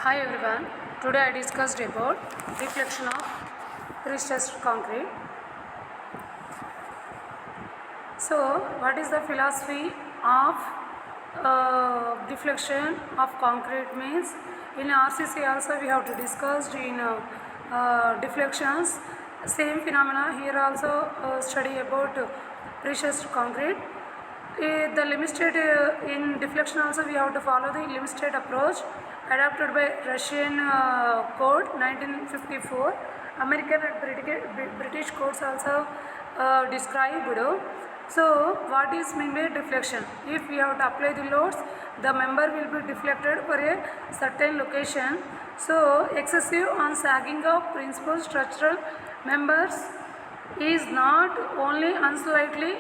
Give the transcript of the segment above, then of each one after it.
Hi everyone. Today I discussed about deflection of pre-stressed concrete. So, what is the philosophy of deflection of concrete means? In RCC also we have to discuss in deflections. Same phenomena here also study about pre-stressed concrete. The limit state in deflection also we have to follow the limit state approach adopted by Russian code 1954. American and British codes also described. So what is mean by deflection? If we have to apply the loads, the member will be deflected for a certain location. So excessive on sagging of principal structural members is not only unsightly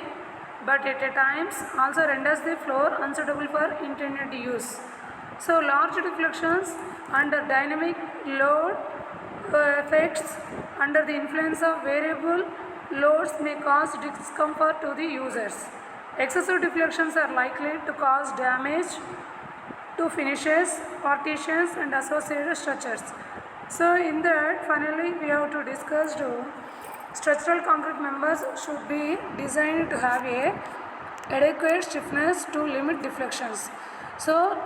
but at times also renders the floor unsuitable for intended use. So large deflections under dynamic load effects under the influence of variable loads may cause discomfort to the users. Excessive deflections are likely to cause damage to finishes, partitions and associated structures. So in that finally we have to discuss structural concrete members should be designed to have a adequate stiffness to limit deflections. So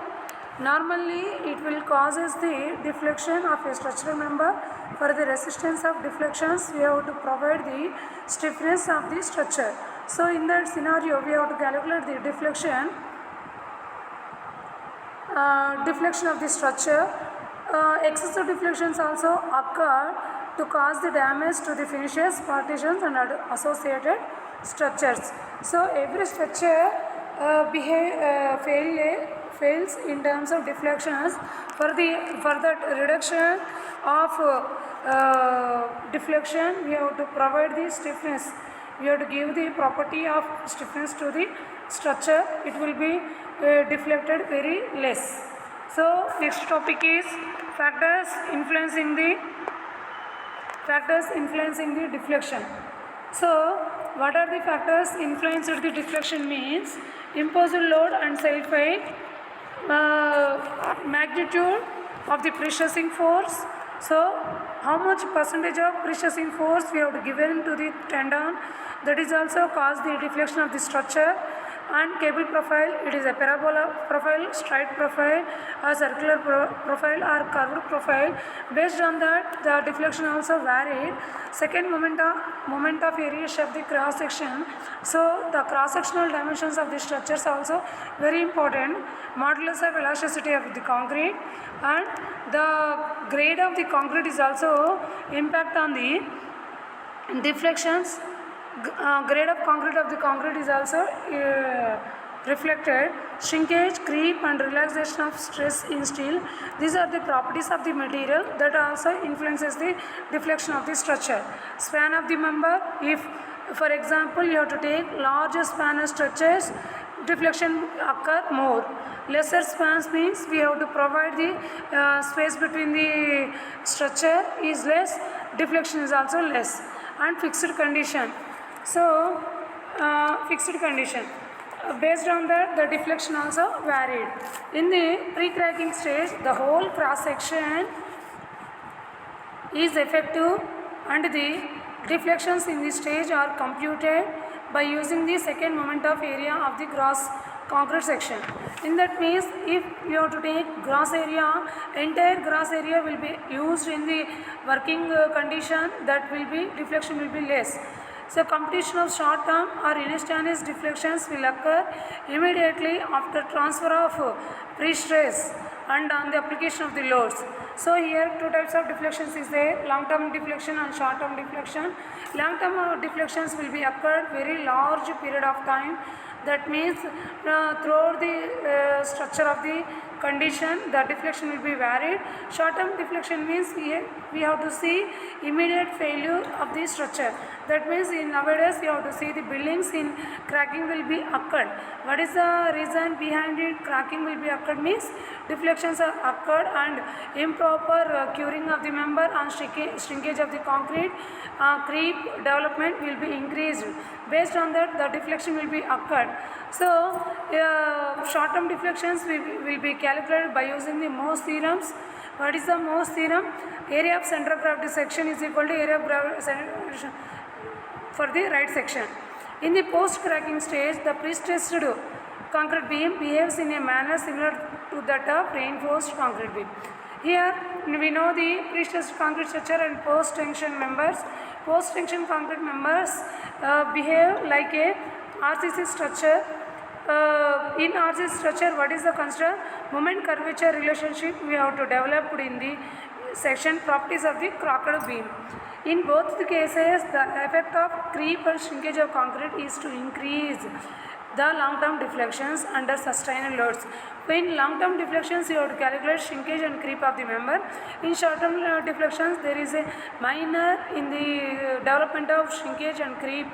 normally it will causes the deflection of a structural member. For the resistance of deflections we have to provide the stiffness of the structure. So in that scenario we have to calculate the deflection of the structure. Excessive deflections also occur to cause the damage to the finishes, partitions and associated structures. So every structure fails in terms of deflections. For that reduction of deflection we have to provide the stiffness. We have to give the property of stiffness to the structure. It will be deflected very less. So next topic is factors influencing the deflection. So what are the factors influencing the deflection means? Imposed load and self-weight, magnitude of the pre-stressing force. So how much percentage of pre-stressing force we have to given to the tendon, that is also cause the deflection of the structure. And cable profile, it is a parabola profile, straight profile, a circular profile or curved profile. Based on that the deflection also varied. Second, moment of area of the cross section. So the cross sectional dimensions of the structures also very important. Modulus of elasticity of the concrete and the grade of the concrete is also impact on the deflections. Grade of concrete is also reflected. Shrinkage, creep and relaxation of stress in steel, these are the properties of the material that also influences the deflection of the structure. Span of the member, if for example you have to take larger span structures, deflection occur more. Lesser spans means we have to provide the space between the structure is less, deflection is also less. And fixed condition. So fixed condition, based on that the deflection also varied. In the pre-cracking stage the whole cross section is effective and the deflections in this stage are computed by using the second moment of area of the gross concrete section. In that means if you have to take gross area, entire gross area will be used in the working condition, that will be deflection will be less. So competition of short term or instantaneous deflections will occur immediately after transfer of pre-stress and on the application of the loads. So here two types of deflections is there, long term deflection and short term deflection. Long term deflections will be occurred very large period of time. That means throughout the structure of the condition the deflection will be varied. Short term deflection means we have to see immediate failure of the structure. That means in nowadays you have to see the buildings in cracking will be occurred. What is the reason behind it? Cracking will be occurred means deflections are occurred and improper curing of the member and shrinkage of the concrete, creep development will be increased. Based on that the deflection will be occurred. So short term deflections will be calculated calculated by using the Morse theorems. What is the Morse theorem? Area of center of gravity section is equal to area of gravity for the right section. In the post-cracking stage, the pre-stressed concrete beam behaves in a manner similar to that of reinforced concrete beam. Here we know the pre-stressed concrete structure and post-tension members. Post-tension concrete members behave like a RCC structure. In RCC structure, what is the considered moment curvature relationship we have to develop in the section properties of the crooked beam. In both the cases, the effect of creep and shrinkage of concrete is to increase the long-term deflections under sustained loads. In long-term deflections, you have to calculate shrinkage and creep of the member. In short-term deflections, there is a minor in the development of shrinkage and creep,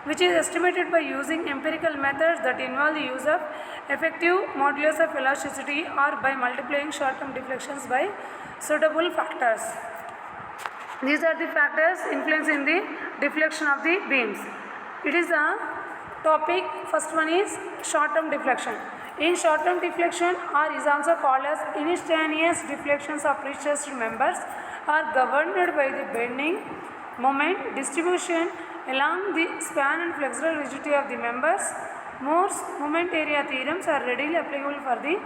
which is estimated by using empirical methods that involve the use of effective modulus of elasticity or by multiplying short-term deflections by suitable factors. These are the factors influencing the deflection of the beams. It is a topic. First one is short-term deflection. In short-term deflection, or is also called as instantaneous deflections of pre-stressed members, are governed by the bending moment distribution along the span and flexural rigidity of the members. Morse moment area theorems are readily applicable for the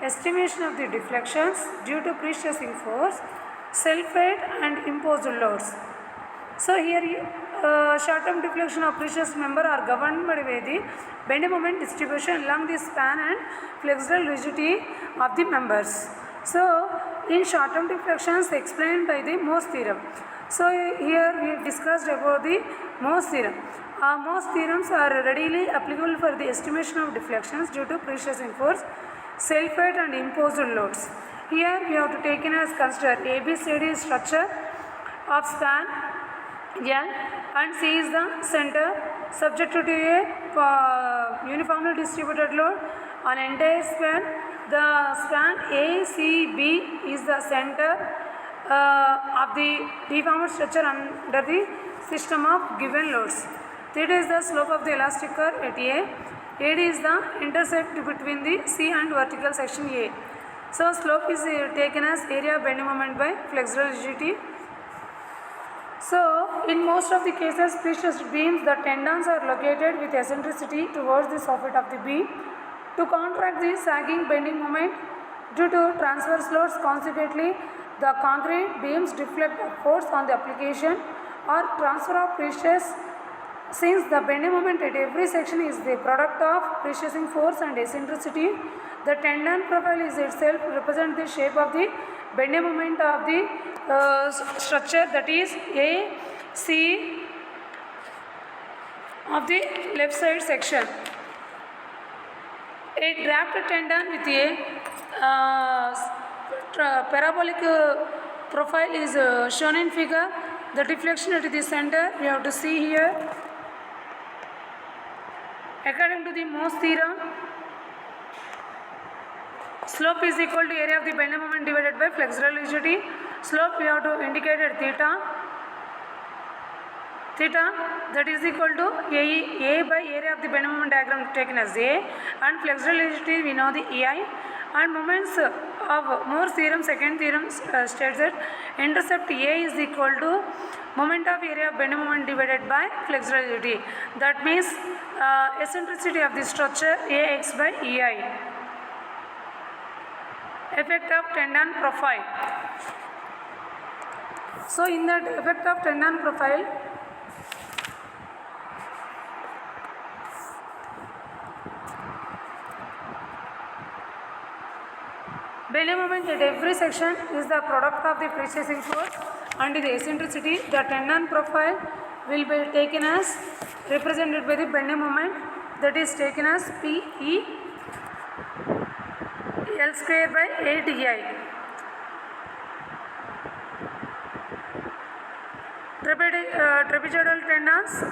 estimation of the deflections due to pre-stressing force, self-weight and imposed loads. So here short-term deflection of pre-stressed member are governed by the bending moment distribution along the span and flexural rigidity of the members. So in short-term deflections explained by the Morse theorem. So here we discussed about the Morse theorem. Morse theorems are readily applicable for the estimation of deflections due to pre-stressing force, self-weight and imposed loads. Here we have to take in as consider ABCD structure of span L and C is the center subject to a uniformly distributed load on entire span. The span ACB is the center of the deformed structure under the system of given loads. Theta is the slope of the elastic curve at A. AD is the intercept between the C and vertical section A. So slope is taken as area of bending moment by flexural rigidity. So in most of the cases, pre-stressed beams, the tendons are located with eccentricity towards the soffit of the beam. To counteract the sagging bending moment due to transverse loads, consequently the concrete beams deflect force on the application or transfer of pre-stress. Since the bending moment at every section is the product of pre-stressing force and eccentricity, the tendon profile is itself represent the shape of the bending moment of the structure, that is A, C of the left side section. A draft tendon with a parabolic profile is shown in figure. The deflection at the center we have to see here. According to the Morse theorem, slope is equal to area of the bending moment divided by flexural rigidity. Slope we have to indicate at theta. Theta that is equal to A by area of the bending moment diagram taken as A, and flexural rigidity we know the EI, and moments of Morse theorem, second theorem states that intercept A is equal to moment of area of bending moment divided by flexural rigidity. That means eccentricity of the structure AX by EI. Effect of tendon profile. So in that effect of tendon profile, bending moment at every section is the product of the pre-stressing force and the eccentricity. The tendon profile will be taken as represented by the bending moment, that is taken as PE L square by 8EI. Trapezoidal tendons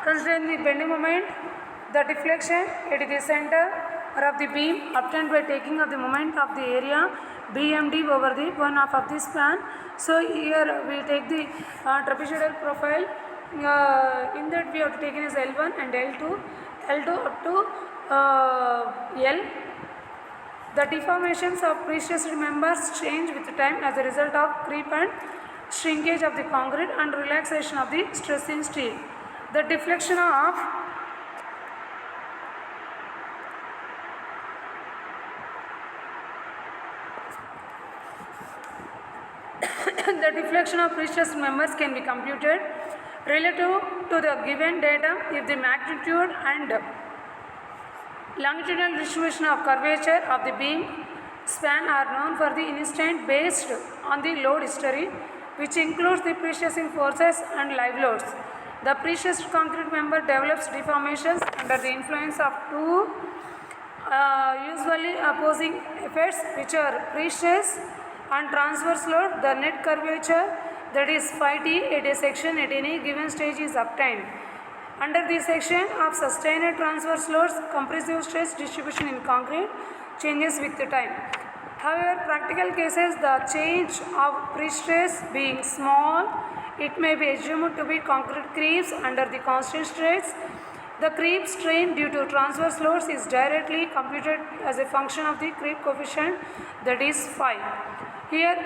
considering the bending moment, the deflection at the center of the beam obtained by taking of the moment of the area BMD over the one half of the span. So here we take the trapezoidal profile. In that we have to take in as L1 and L2 up to L. The deformations of precious members change with time as a result of creep and shrinkage of the concrete and relaxation of the stress in steel. The deflection of the deflection of precious members can be computed relative to the given data if the magnitude and longitudinal distribution of curvature of the beam span are known for the instant based on the load history, which includes the precessing forces and live loads. The precessed concrete member develops deformations under the influence of two usually opposing effects, which are precess and transverse load. The net curvature, that is phi t at a section at any given stage, is obtained. Under the section of sustained transverse loads, compressive stress distribution in concrete changes with the time. However, practical cases, the change of pre-stress being small, it may be assumed to be concrete creeps under the constant stress. The creep strain due to transverse loads is directly computed as a function of the creep coefficient, that is phi. Here,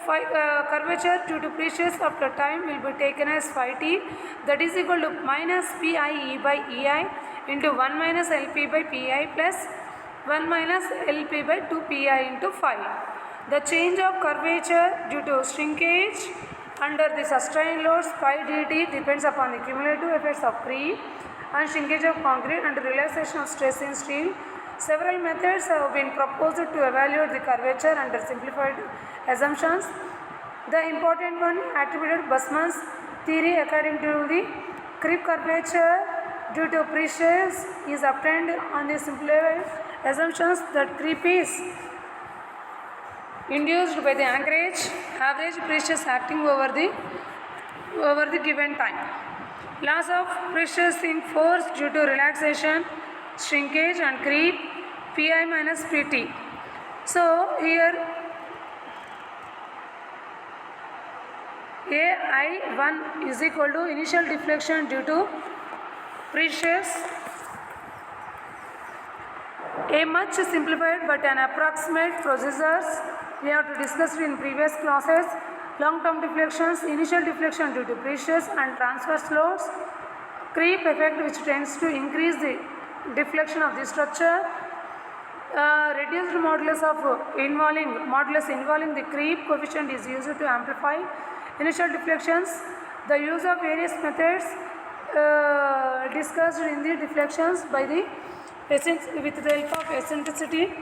curvature due to pressures after time will be taken as phi t, that is equal to minus pi e by ei into 1 minus lp by pi plus 1 minus lp by 2 pi into phi. The change of curvature due to shrinkage under the sustained loads phi dt depends upon the cumulative effects of creep and shrinkage of concrete and relaxation of stress in steel. Several methods have been proposed to evaluate the curvature under simplified assumptions. The important one attributed Busman's theory, according to the creep curvature due to pressures is obtained on the simplified assumptions that creep is induced by the anchorage average pressures acting over the given time. Loss of pressures in force due to relaxation, shrinkage and creep, pi minus pt. So here ai1 is equal to initial deflection due to pressures. A much simplified but an approximate procedures we have to discuss in previous classes. Long-term deflections, initial deflection due to pressures and transverse loads, creep effect which tends to increase the deflection of the structure, reduced modulus involving the creep coefficient is used to amplify initial deflections. The use of various methods discussed in the deflections by the with the help of eccentricity.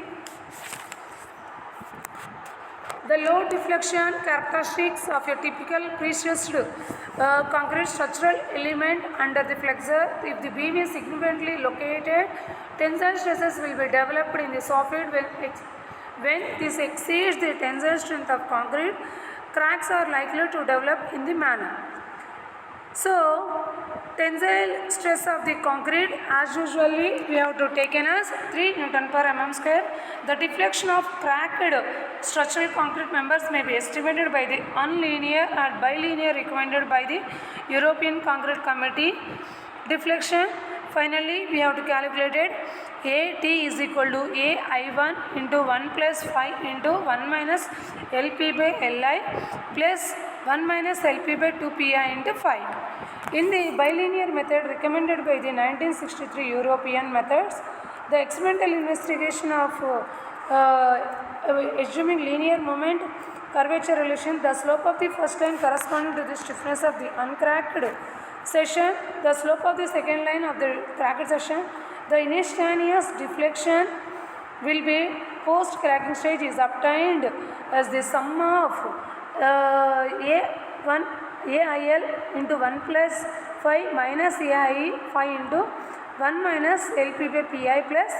The load deflection characteristics of a typical pressed concrete structural element under the flexure. If the beam is significantly located, tensile stresses will be developed in the soffit. When this exceeds the tensile strength of concrete, cracks are likely to develop in the manner. So, tensile stress of the concrete, as usually we have to take as 3 Newton per mm square. The deflection of cracked structural concrete members may be estimated by the unlinear and bilinear recommended by the European Concrete Committee. Deflection, finally we have to calculate it. AT is equal to AI1 into 1 plus phi into 1 minus LP by Li plus 1 minus LP by 2 pi into phi. In the bilinear method recommended by the 1963 European methods, the experimental investigation of assuming linear moment curvature relation, the slope of the first line corresponding to the stiffness of the uncracked section, the slope of the second line of the cracked section, the instantaneous deflection will be post cracking stage is obtained as the sum of AIL into 1 plus phi minus AI phi into 1 minus LP by pi plus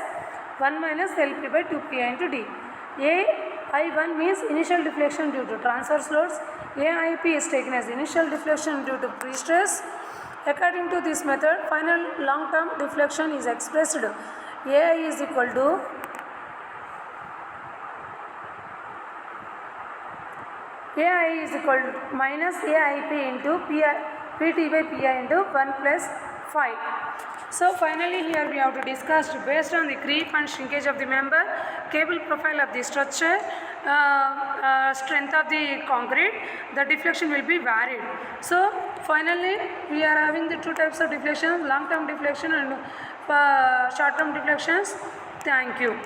1 minus LP by 2 pi into d. AI1 means initial deflection due to transverse loads. AIP is taken as initial deflection due to pre-stress. According to this method, final long-term deflection is expressed. AI is equal to minus AIP into pt by pi into 1 plus phi. So finally here we have to discuss based on the creep and shrinkage of the member, cable profile of the structure, strength of the concrete, the deflection will be varied. So finally we are having the two types of deflection, long term deflection and short term deflections. Thank you.